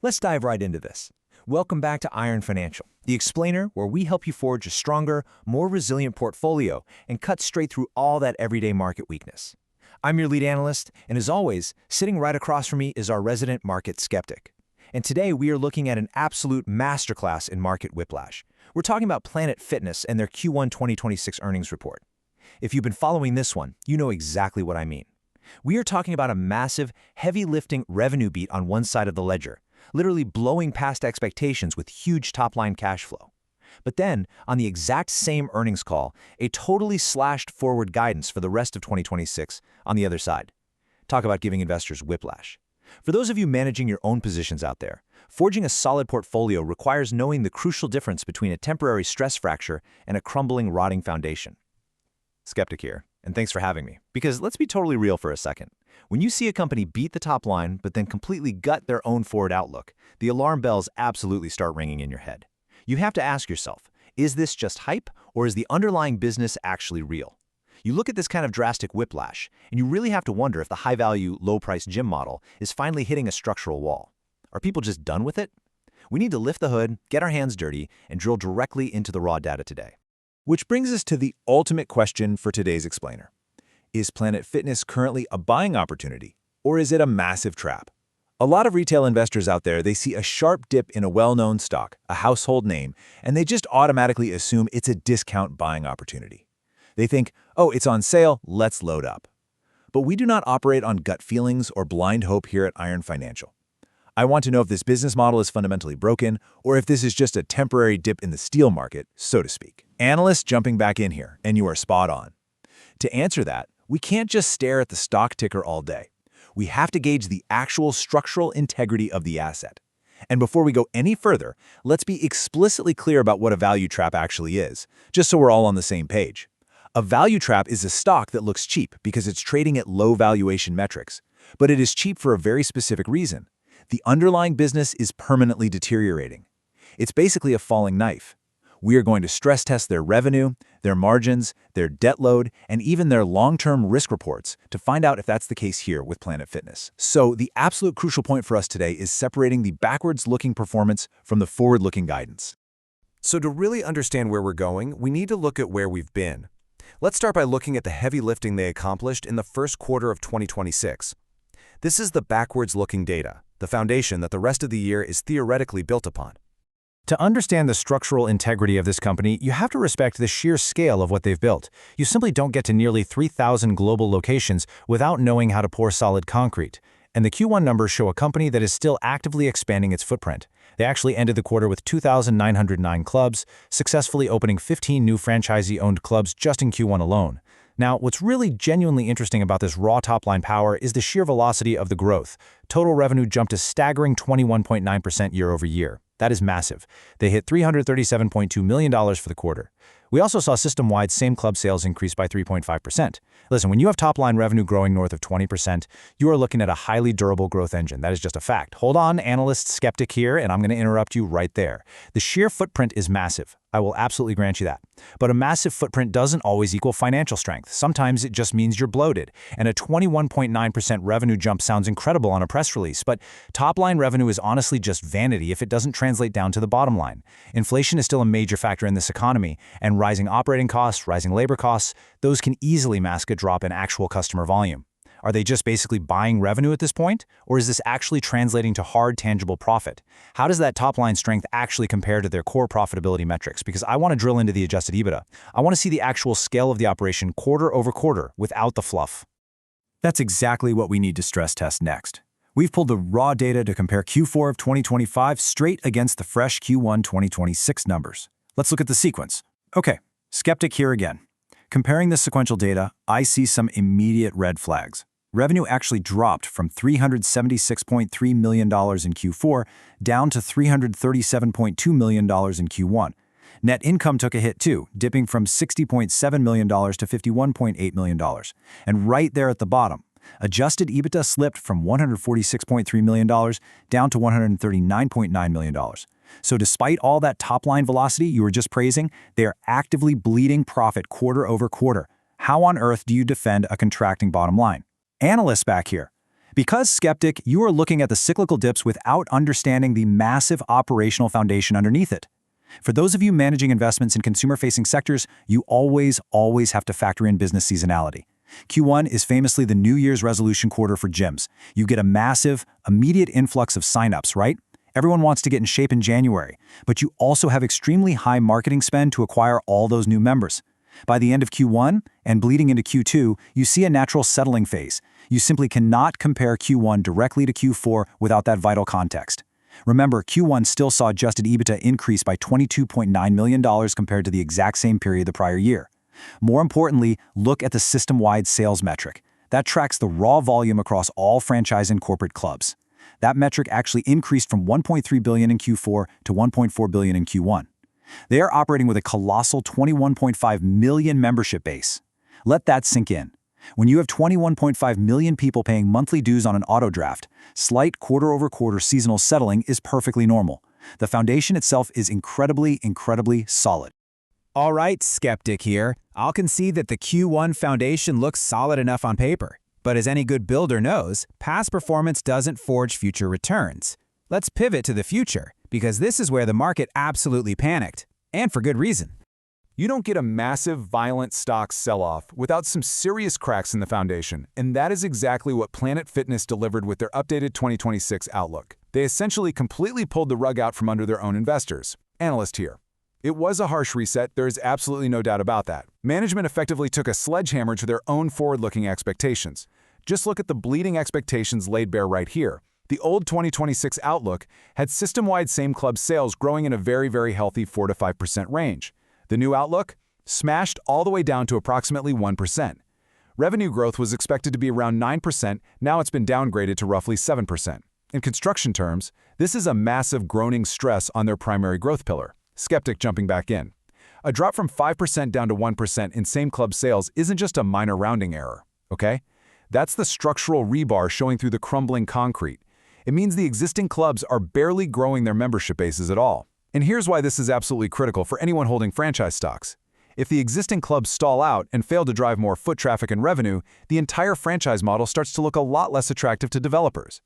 Let's dive right into this. Welcome back to Iron Financial, the explainer where we help you forge a stronger, more resilient portfolio and cut straight through all that everyday market weakness. I'm your lead analyst, and as always, sitting right across from me is our resident market skeptic. And today we are looking at an absolute masterclass in market whiplash. We're talking about Planet Fitness and their Q1 2026 earnings report. If you've been following this one, you know exactly what I mean. We are talking about a massive, heavy-lifting revenue beat on one side of the ledger, literally blowing past expectations with huge top-line cash flow. But then, on the exact same earnings call, a totally slashed forward guidance for the rest of 2026 on the other side. Talk about giving investors whiplash. For those of you managing your own positions out there, forging a solid portfolio requires knowing the crucial difference between a temporary stress fracture and a crumbling, rotting foundation. Skeptic here, and thanks for having me. Because let's be totally real for a second. When you see a company beat the top line but then completely gut their own forward outlook, the alarm bells absolutely start ringing in your head. You have to ask yourself, is this just hype, or is the underlying business actually real? You look at this kind of drastic whiplash, and you really have to wonder if the high-value, low-price gym model is finally hitting a structural wall. Are people just done with it? We need to lift the hood, get our hands dirty, and drill directly into the raw data today. Which brings us to the ultimate question for today's explainer. Is Planet Fitness currently a buying opportunity, or is it a massive trap? A lot of retail investors out there, they see a sharp dip in a well-known stock, a household name, and they just automatically assume it's a discount buying opportunity. They think, oh, it's on sale, let's load up. But we do not operate on gut feelings or blind hope here at Iron Financial. I want to know if this business model is fundamentally broken, or if this is just a temporary dip in the steel market, so to speak. Analysts jumping back in here, and you are spot on. To answer that, we can't just stare at the stock ticker all day. We have to gauge the actual structural integrity of the asset. And before we go any further, let's be explicitly clear about what a value trap actually is, just so we're all on the same page. A value trap is a stock that looks cheap because it's trading at low valuation metrics, but it is cheap for a very specific reason. The underlying business is permanently deteriorating. It's basically a falling knife. We are going to stress test their revenue, their margins, their debt load, and even their long-term risk reports to find out if that's the case here with Planet Fitness. So the absolute crucial point for us today is separating the backwards-looking performance from the forward-looking guidance. So to really understand where we're going, we need to look at where we've been. Let's start by looking at the heavy lifting they accomplished in the first quarter of 2026. This is the backwards-looking data, the foundation that the rest of the year is theoretically built upon. To understand the structural integrity of this company, you have to respect the sheer scale of what they've built. You simply don't get to nearly 3,000 global locations without knowing how to pour solid concrete. And the Q1 numbers show a company that is still actively expanding its footprint. They actually ended the quarter with 2,909 clubs, successfully opening 15 new franchisee-owned clubs just in Q1 alone. Now, what's really genuinely interesting about this raw top-line power is the sheer velocity of the growth. Total revenue jumped a staggering 21.9% year over year. That is massive. They hit $337.2 million for the quarter. We also saw system-wide same-club sales increase by 3.5%. Listen, when you have top-line revenue growing north of 20%, you are looking at a highly durable growth engine. That is just a fact. Hold on, analyst skeptic here, and I'm going to interrupt you right there. The sheer footprint is massive. I will absolutely grant you that. But a massive footprint doesn't always equal financial strength. Sometimes it just means you're bloated. And a 21.9% revenue jump sounds incredible on a press release, but top-line revenue is honestly just vanity if it doesn't translate down to the bottom line. Inflation is still a major factor in this economy, and rising operating costs, rising labor costs, those can easily mask a drop in actual customer volume. Are they just basically buying revenue at this point? Or is this actually translating to hard, tangible profit? How does that top-line strength actually compare to their core profitability metrics? Because I want to drill into the adjusted EBITDA. I want to see the actual scale of the operation quarter over quarter without the fluff. That's exactly what we need to stress test next. We've pulled the raw data to compare Q4 of 2025 straight against the fresh Q1 2026 numbers. Let's look at the sequence. Okay, skeptic here again. Comparing the sequential data, I see some immediate red flags. Revenue actually dropped from $376.3 million in Q4 down to $337.2 million in Q1. Net income took a hit too, dipping from $60.7 million to $51.8 million. And right there at the bottom, adjusted EBITDA slipped from $146.3 million down to $139.9 million. So despite all that top-line velocity you were just praising, they are actively bleeding profit quarter over quarter. How on earth do you defend a contracting bottom line? Analysts back here. Because skeptic, you are looking at the cyclical dips without understanding the massive operational foundation underneath it. For those of you managing investments in consumer-facing sectors, you always have to factor in business seasonality. Q1 is famously the New Year's resolution quarter for gyms. You get a massive, immediate influx of signups, right? Everyone wants to get in shape in January, but you also have extremely high marketing spend to acquire all those new members. By the end of Q1 and bleeding into Q2, you see a natural settling phase. You simply cannot compare Q1 directly to Q4 without that vital context. Remember, Q1 still saw adjusted EBITDA increase by $22.9 million compared to the exact same period the prior year. More importantly, look at the system-wide sales metric. That tracks the raw volume across all franchise and corporate clubs. That metric actually increased from $1.3 billion in Q4 to $1.4 billion in Q1. They are operating with a colossal 21.5 million membership base. Let that sink in. When you have 21.5 million people paying monthly dues on an auto draft, slight quarter-over-quarter seasonal settling is perfectly normal. The foundation itself is incredibly solid. All right, skeptic here. I'll concede that the Q1 foundation looks solid enough on paper. But as any good builder knows, past performance doesn't forge future returns. Let's pivot to the future, because this is where the market absolutely panicked, and for good reason. You don't get a massive, violent stock sell-off without some serious cracks in the foundation, and that is exactly what Planet Fitness delivered with their updated 2026 outlook. They essentially completely pulled the rug out from under their own investors. Analyst here. It was a harsh reset, there is absolutely no doubt about that. Management effectively took a sledgehammer to their own forward-looking expectations. Just look at the bleeding expectations laid bare right here. The old 2026 outlook had system-wide same-club sales growing in a very healthy 4 to 5% range. The new outlook? Smashed all the way down to approximately 1%. Revenue growth was expected to be around 9%, now it's been downgraded to roughly 7%. In construction terms, this is a massive groaning stress on their primary growth pillar. Skeptic jumping back in. A drop from 5% down to 1% in same-club sales isn't just a minor rounding error, okay? That's the structural rebar showing through the crumbling concrete. It means the existing clubs are barely growing their membership bases at all. And here's why this is absolutely critical for anyone holding franchise stocks. If the existing clubs stall out and fail to drive more foot traffic and revenue, the entire franchise model starts to look a lot less attractive to developers.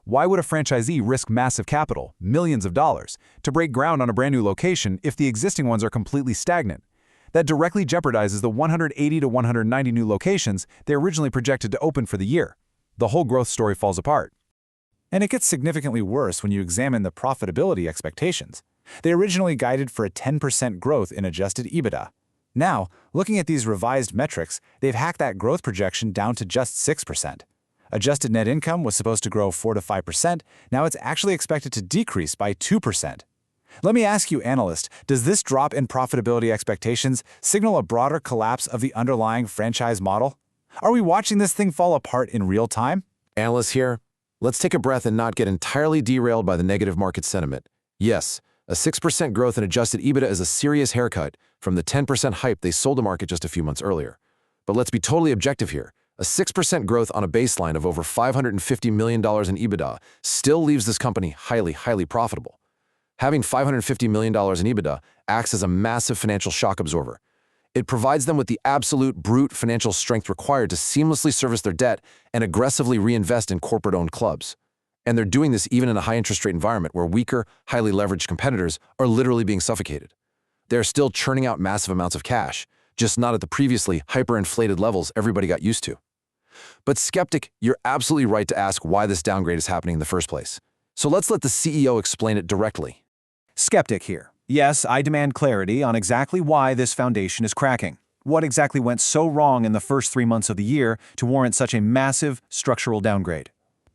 Why would a franchisee risk massive capital, millions of dollars, to break ground on a brand new location if the existing ones are completely stagnant? That directly jeopardizes the 180 to 190 new locations they originally projected to open for the year. The whole growth story falls apart. And it gets significantly worse when you examine the profitability expectations. They originally guided for a 10% growth in adjusted EBITDA. Now, looking at these revised metrics, they've hacked that growth projection down to just 6%. Adjusted net income was supposed to grow 4 to 5%, now it's actually expected to decrease by 2%. Let me ask you, analyst, does this drop in profitability expectations signal a broader collapse of the underlying franchise model? Are we watching this thing fall apart in real time? Analysts here, let's take a breath and not get entirely derailed by the negative market sentiment. Yes, a 6% growth in adjusted EBITDA is a serious haircut from the 10% hype they sold the market just a few months earlier. But let's be totally objective here. A 6% growth on a baseline of over $550 million in EBITDA still leaves this company highly profitable. Having $550 million in EBITDA acts as a massive financial shock absorber. It provides them with the absolute brute financial strength required to seamlessly service their debt and aggressively reinvest in corporate-owned clubs. And they're doing this even in a high-interest rate environment where weaker, highly leveraged competitors are literally being suffocated. They're still churning out massive amounts of cash, just not at the previously hyperinflated levels everybody got used to. But skeptic, you're absolutely right to ask why this downgrade is happening in the first place. So let's let the CEO explain it directly. Skeptic here. Yes, I demand clarity on exactly why this foundation is cracking. What exactly went so wrong in the first 3 months of the year to warrant such a massive structural downgrade?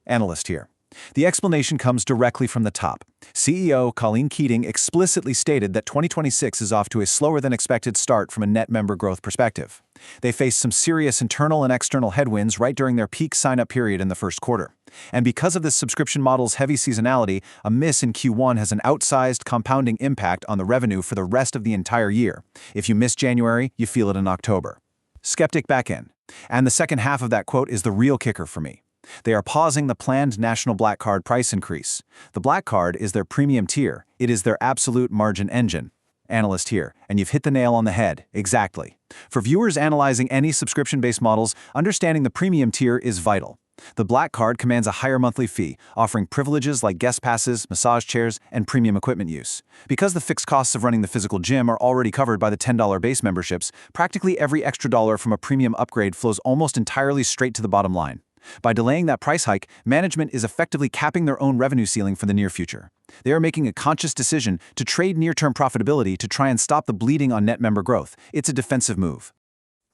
Analyst here. The explanation comes directly from the top. CEO Colleen Keating explicitly stated that 2026 is off to a slower than expected start from a net member growth perspective. They faced some serious internal and external headwinds right during their peak sign-up period in the first quarter. And because of this subscription model's heavy seasonality, a miss in Q1 has an outsized compounding impact on the revenue for the rest of the entire year. If you miss January, you feel it in October. Skeptic back in. And the second half of that quote is the real kicker for me. They are pausing the planned National Black Card price increase. The Black Card is their premium tier. It is their absolute margin engine. Analyst here, and you've hit the nail on the head. Exactly. For viewers analyzing any subscription-based models, understanding the premium tier is vital. The Black Card commands a higher monthly fee, offering privileges like guest passes, massage chairs, and premium equipment use. Because the fixed costs of running the physical gym are already covered by the $10 base memberships, practically every extra dollar from a premium upgrade flows almost entirely straight to the bottom line. By delaying that price hike, management is effectively capping their own revenue ceiling for the near future. They are making a conscious decision to trade near-term profitability to try and stop the bleeding on net member growth. It's a defensive move.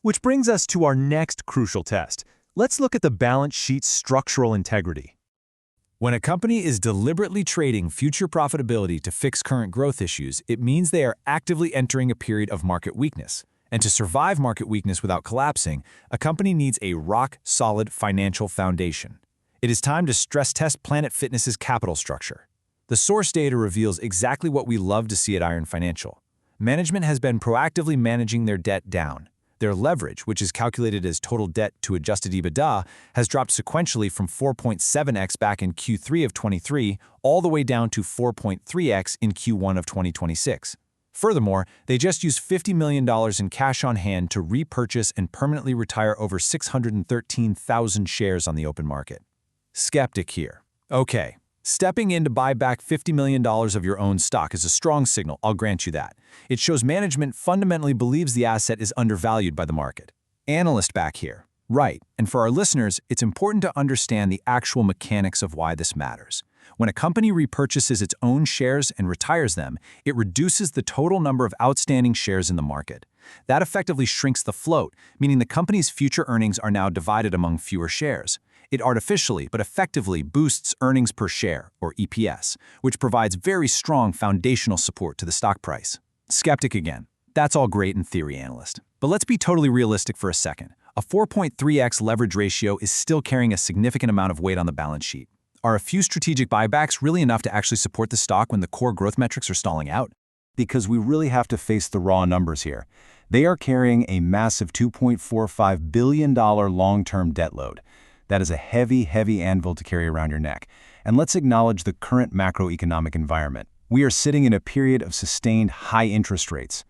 Which brings us to our next crucial test. Let's look at the balance sheet's structural integrity. When a company is deliberately trading future profitability to fix current growth issues, it means they are actively entering a period of market weakness. And to survive market weakness without collapsing, a company needs a rock-solid financial foundation. It is time to stress test Planet Fitness's capital structure. The source data reveals exactly what we love to see at Iron Financial. Management has been proactively managing their debt down. Their leverage, which is calculated as total debt to adjusted EBITDA, has dropped sequentially from 4.7x back in Q3 of 23 all the way down to 4.3x in Q1 of 2026. Furthermore, they just used $50 million in cash on hand to repurchase and permanently retire over 613,000 shares on the open market. Skeptic here. Okay, stepping in to buy back $50 million of your own stock is a strong signal, I'll grant you that. It shows management fundamentally believes the asset is undervalued by the market. Analyst back here. Right, and for our listeners, it's important to understand the actual mechanics of why this matters. When a company repurchases its own shares and retires them, it reduces the total number of outstanding shares in the market. That effectively shrinks the float, meaning the company's future earnings are now divided among fewer shares. It artificially but effectively boosts earnings per share, or EPS, which provides very strong foundational support to the stock price. Skeptic again. That's all great in theory, analyst. But let's be totally realistic for a second. A 4.3x leverage ratio is still carrying a significant amount of weight on the balance sheet. Are a few strategic buybacks really enough to actually support the stock when the core growth metrics are stalling out? Because we really have to face the raw numbers here. They are carrying a massive $2.45 billion long-term debt load. That is a heavy, heavy anvil to carry around your neck. And let's acknowledge the current macroeconomic environment. We are sitting in a period of sustained high interest rates.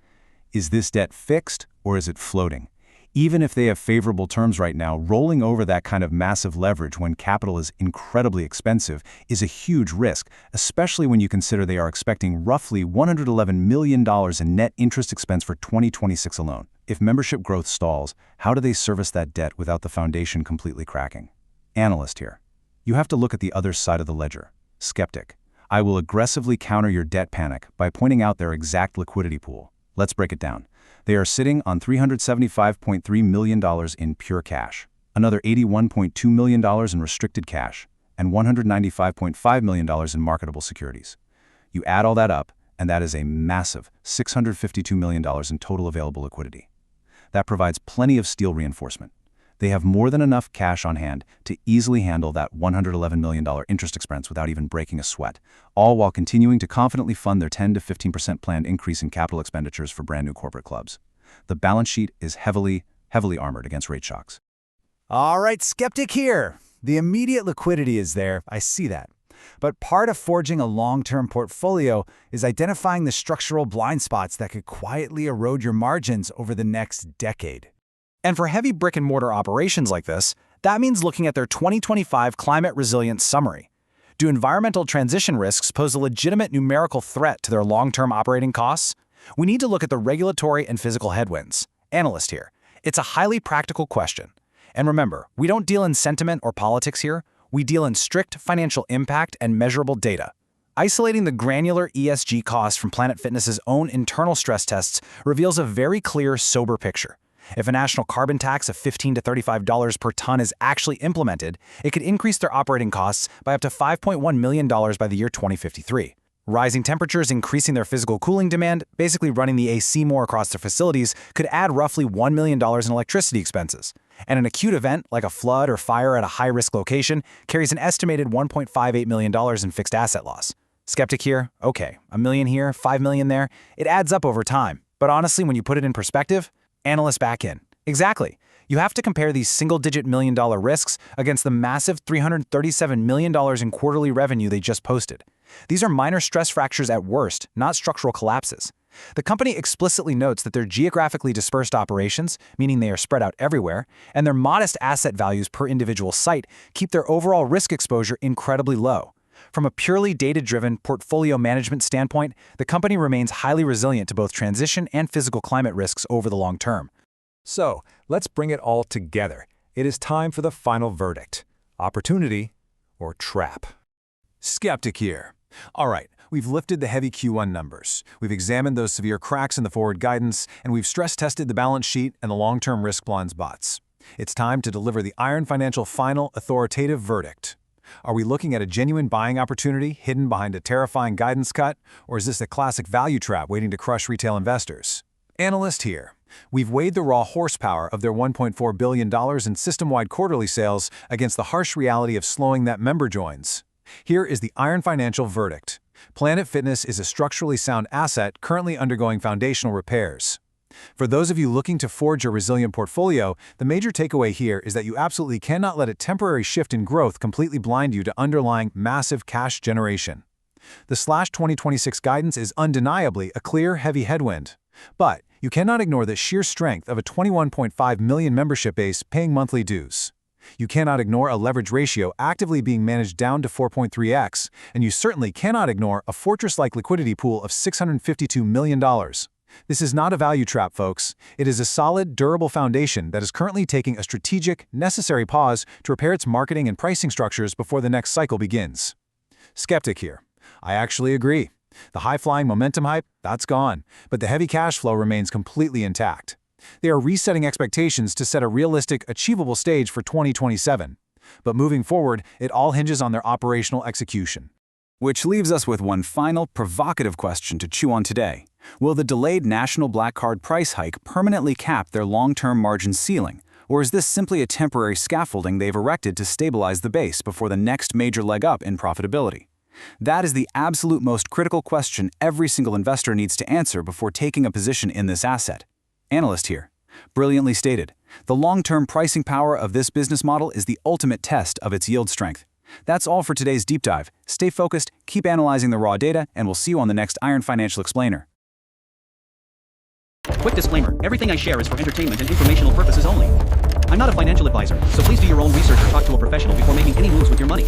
Is this debt fixed or is it floating? Even if they have favorable terms right now, rolling over that kind of massive leverage when capital is incredibly expensive is a huge risk, especially when you consider they are expecting roughly $111 million in net interest expense for 2026 alone. If membership growth stalls, how do they service that debt without the foundation completely cracking? Analyst here. You have to look at the other side of the ledger. Skeptic. I will aggressively counter your debt panic by pointing out their exact liquidity pool. Let's break it down. They are sitting on $375.3 million in pure cash, another $81.2 million in restricted cash, and $195.5 million in marketable securities. You add all that up, and that is a massive $652 million in total available liquidity. That provides plenty of steel reinforcement. They have more than enough cash on hand to easily handle that $111 million interest expense without even breaking a sweat, all while continuing to confidently fund their 10 to 15% planned increase in capital expenditures for brand new corporate clubs. The balance sheet is heavily armored against rate shocks. All right, skeptic here. The immediate liquidity is there, I see that. But part of forging a long-term portfolio is identifying the structural blind spots that could quietly erode your margins over the next decade. And for heavy brick-and-mortar operations like this, that means looking at their 2025 climate resilience summary. Do environmental transition risks pose a legitimate numerical threat to their long-term operating costs? We need to look at the regulatory and physical headwinds. Analyst here. It's a highly practical question. And remember, we don't deal in sentiment or politics here. We deal in strict financial impact and measurable data. Isolating the granular ESG costs from Planet Fitness's own internal stress tests reveals a very clear, sober picture. If a national carbon tax of $15 to $35 per ton is actually implemented, it could increase their operating costs by up to $5.1 million by the year 2053. Rising temperatures increasing their physical cooling demand, basically running the AC more across their facilities, could add roughly $1 million in electricity expenses. And an acute event, like a flood or fire at a high-risk location, carries an estimated $1.58 million in fixed asset loss. Skeptic here? Okay, $1 million here, $5 million there. It adds up over time. But honestly, when you put it in perspective, analysts back in. Exactly. You have to compare these single-digit million-dollar risks against the massive $337 million in quarterly revenue they just posted. These are minor stress fractures at worst, not structural collapses. The company explicitly notes that their geographically dispersed operations, meaning they are spread out everywhere, and their modest asset values per individual site keep their overall risk exposure incredibly low. From a purely data-driven portfolio management standpoint, the company remains highly resilient to both transition and physical climate risks over the long term. So, let's bring it all together. It is time for the final verdict. Opportunity or trap? Skeptic here. All right, we've lifted the heavy Q1 numbers. We've examined those severe cracks in the forward guidance, and we've stress-tested the balance sheet and the long-term risk blind spots. It's time to deliver the Iron Financial final authoritative verdict. Are we looking at a genuine buying opportunity hidden behind a terrifying guidance cut, or is this a classic value trap waiting to crush retail investors? Analyst here. We've weighed the raw horsepower of their $1.4 billion in system-wide quarterly sales against the harsh reality of slowing net member joins. Here is the Iron Financial verdict. Planet Fitness is a structurally sound asset currently undergoing foundational repairs. For those of you looking to forge a resilient portfolio, the major takeaway here is that you absolutely cannot let a temporary shift in growth completely blind you to underlying massive cash generation. The /2026 guidance is undeniably a clear, heavy headwind. But you cannot ignore the sheer strength of a 21.5 million membership base paying monthly dues. You cannot ignore a leverage ratio actively being managed down to 4.3x, and you certainly cannot ignore a fortress-like liquidity pool of $652 million. This is not a value trap, folks. It is a solid, durable foundation that is currently taking a strategic, necessary pause to repair its marketing and pricing structures before the next cycle begins. Skeptic here. I actually agree. The high-flying momentum hype, that's gone, but the heavy cash flow remains completely intact. They are resetting expectations to set a realistic, achievable stage for 2027. But moving forward, it all hinges on their operational execution. Which leaves us with one final, provocative question to chew on today. Will the delayed national black card price hike permanently cap their long-term margin ceiling, or is this simply a temporary scaffolding they've erected to stabilize the base before the next major leg up in profitability? That is the absolute most critical question every single investor needs to answer before taking a position in this asset. Analyst here. Brilliantly stated. The long-term pricing power of this business model is the ultimate test of its yield strength. That's all for today's deep dive. Stay focused, keep analyzing the raw data, and we'll see you on the next Iron Financial Explainer. Quick disclaimer, everything I share is for entertainment and informational purposes only. I'm not a financial advisor, so please do your own research or talk to a professional before making any moves with your money.